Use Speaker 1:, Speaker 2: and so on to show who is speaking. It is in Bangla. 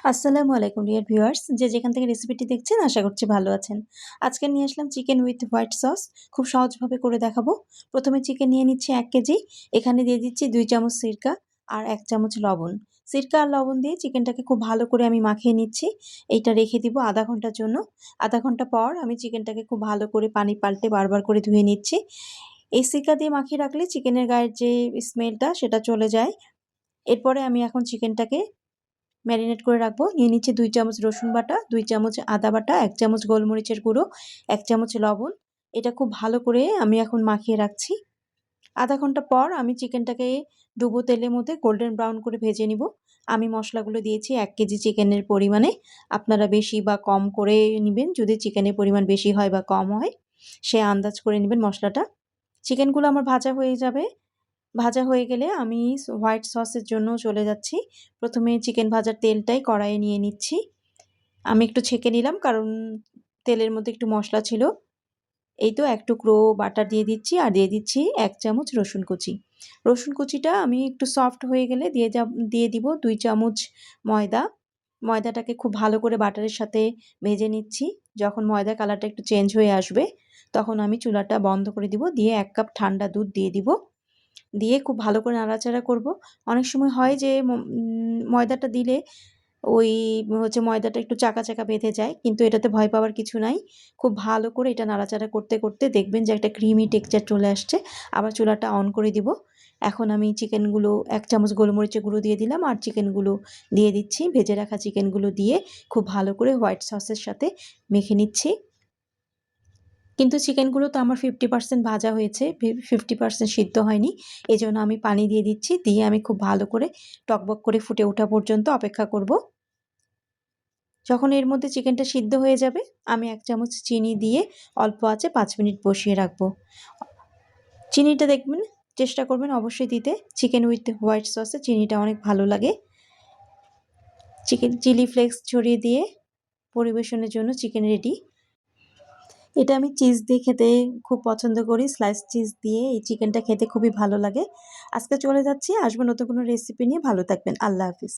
Speaker 1: আসসালামু আলাইকুম ডিয়ার ভিউয়ার্স, যে যেখান থেকে রেসিপিটি দেখছেন আশা করছি ভালো আছেন। আজকে নিয়ে আসলাম চিকেন উইথ হোয়াইট সস। খুব সহজভাবে করে দেখাবো। প্রথমে চিকেন নিয়ে নিচ্ছি ১ কেজি। এখানে দিয়ে দিচ্ছি ২ চামচ সিরকা আর ১ চামচ লবণ। সিরকা আর লবণ দিয়ে চিকেনটাকে খুব ভালো করে আমি মাখিয়ে নিচ্ছি। এইটা রেখে দিব আধা ঘন্টার জন্য। আধা ঘন্টা পর আমি চিকেনটাকে খুব ভালো করে পানি পাল্টে বারবার করে ধুয়ে নিচ্ছি। এই সিরকা দিয়ে মাখিয়ে রাখলে চিকেনের গায়ের যে স্মেলটা সেটা চলে যায়। এরপরে আমি এখন চিকেনটাকে ম্যারিনেট করে রাখবো। নিয়ে নিচ্ছি ২ চামচ রসুন বাটা, ২ চামচ আদা বাটা, ১ চামচ গোলমরিচের গুঁড়ো, ১ চামচ লবণ। এটা খুব ভালো করে আমি এখন মাখিয়ে রাখছি। আধা ঘন্টা পর আমি চিকেনটাকে ডুবো তেলের মধ্যে গোল্ডেন ব্রাউন করে ভেজে নিব। আমি মশলাগুলো দিয়েছি ১ কেজি চিকেনের পরিমাণে। আপনারা বেশি বা কম করে নিবেন। যদি চিকেনের পরিমাণ বেশি হয় বা কম হয়, সে আন্দাজ করে নিবেন মশলাটা। চিকেনগুলো আমার ভাজা হয়ে যাবে। ভাজা হয়ে গেলে আমি হোয়াইট সসের জন্য চলে যাচ্ছি। প্রথমে চিকেন ভাজার তেলটাই কড়াইয়ে নিয়ে নিচ্ছি। আমি একটু ছেঁকে নিলাম কারণ তেলের মধ্যে একটু মশলা ছিল। এই তো ১ টুকরো বাটার দিয়ে দিচ্ছি আর দিয়ে দিচ্ছি ১ চামচ রসুন কুচি। রসুন কুচিটা আমি একটু সফট হয়ে গেলে দিয়ে দিব ২ চামচ ময়দা। ময়দাটাকে খুব ভালো করে বাটারের সাথে ভেজে নিচ্ছি। যখন ময়দার কালারটা একটু চেঞ্জ হয়ে আসবে, তখন আমি চুলাটা বন্ধ করে দিব। দিয়ে ১ কাপ ঠান্ডা দুধ দিয়ে দিব। দিয়ে খুব ভালো করে নাড়াচাড়া করব। অনেক সময় হয় যে ময়দাটা দিলে ওই ময়দাটা একটু চাকা, চাকা বেঁধে যায়। কিন্তু এটাতে ভয় পাওয়ার কিছু নাই। খুব ভালো করে এটা নাড়াচাড়া করতে, করতে দেখবেন যে একটা ক্রিমি টেক্সচার চলে আসছে। আবার চুলাটা অন করে দিব। এখন আমি চিকেনগুলো ১ চামচ গোলমরিচের গুঁড়ো দিয়ে দিলাম আর চিকেনগুলো দিয়ে দিচ্ছি। ভেজে রাখা চিকেনগুলো দিয়ে খুব ভালো করে হোয়াইট সসের সাথে মেখে নিচ্ছি। কিন্তু চিকেনগুলো তো আমার 50% ভাজা হয়েছে, 50% সিদ্ধ হয়নি। এজন্য আমি পানি দিয়ে দিচ্ছি। দিয়ে আমি খুব ভালো করে টকবক করে ফুটে ওঠা পর্যন্ত অপেক্ষা করব। যখন এর মধ্যে চিকেনটা সিদ্ধ হয়ে যাবে, আমি ১ চামচ চিনি দিয়ে অল্প আঁচে ৫ মিনিট বসিয়ে রাখব। চিনিটা দেখবেন, চেষ্টা করবেন অবশ্যই দিতে। চিকেন উইথ হোয়াইট সসে চিনিটা অনেক ভালো লাগে। চিলি ফ্লেক্স ছড়িয়ে দিয়ে পরিবেশনের জন্য চিকেন রেডি। এটা আমি চিজ দিয়ে খেতে খুব পছন্দ করি। স্লাইস চিজ দিয়ে এই চিকেনটা খেতে খুবই ভালো লাগে। আজকে চলে যাচ্ছি। আসবো নতুন কোনো রেসিপি নিয়ে। ভালো থাকবেন। আল্লাহ হাফিজ।